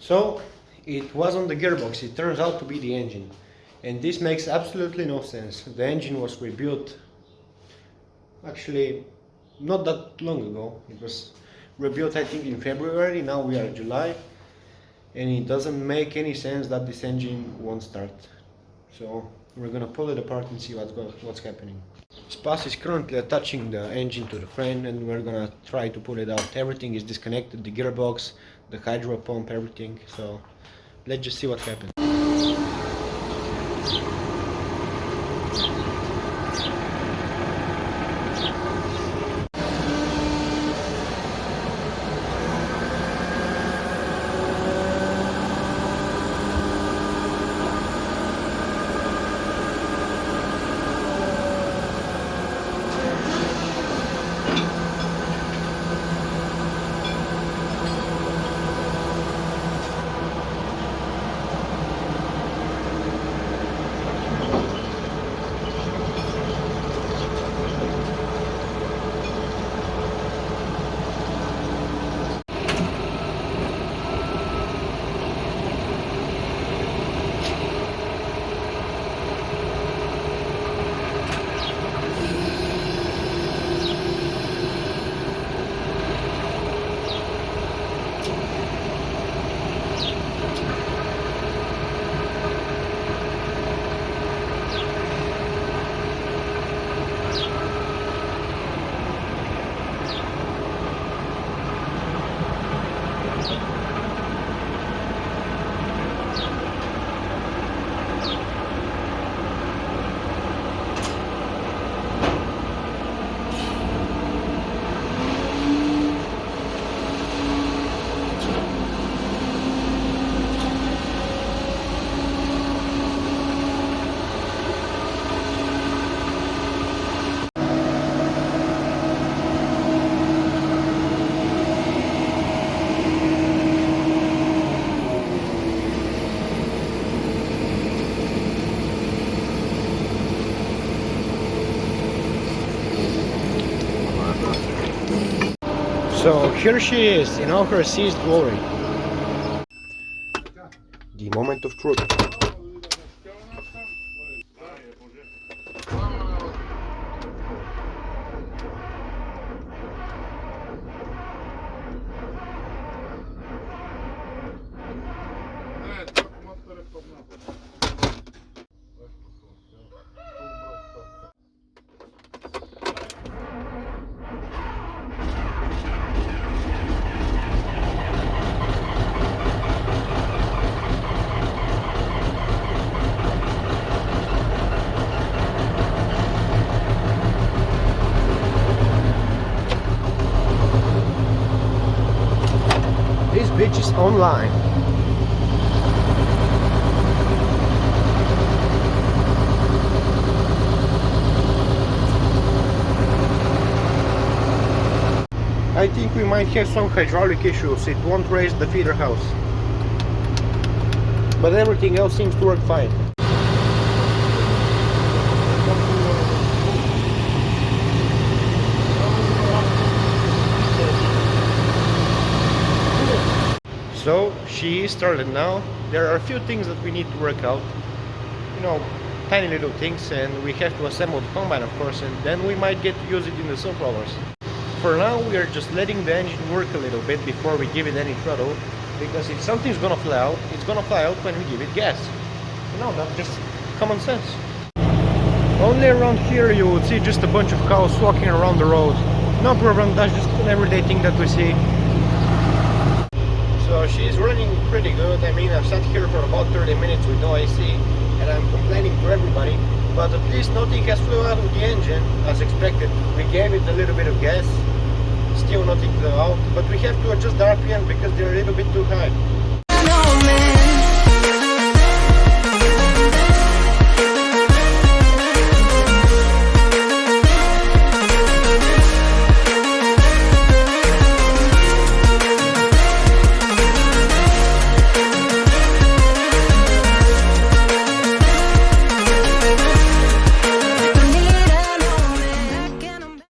So it wasn't the gearbox, it turns out to be the engine. And this makes absolutely no sense. The engine was rebuilt actually not that long ago. It was rebuilt I think in February, now we are July, and it doesn't make any sense that this engine won't start. So we're gonna pull it apart and see what's happening. Spas is currently attaching the engine to the crane and we're gonna try to pull it out. Everything is disconnected, the gearbox, the hydro pump, everything. So let's just see what happens. So here she is in all her seized glory. The moment of truth. This bitch is online. I think we might have some hydraulic issues. It won't raise the feeder house, but everything else seems to work fine. So she is started now. There are a few things that we need to work out, you know, tiny little things, and we have to assemble the combine of course, and then we might get to use it in the sunflowers. For now we are just letting the engine work a little bit before we give it any throttle, because if something's gonna fly out, it's gonna fly out when we give it gas. You know, that's just common sense. Only around here you would see just a bunch of cows walking around the road. No problem, that's just an everyday thing that we see. So she's running pretty good. I mean, I've sat here for about 30 minutes with no AC and I'm complaining to everybody, but at least nothing has flew out of the engine as expected. We gave it a little bit of gas, still nothing flew out, but we have to adjust the RPM because they're a little bit too high.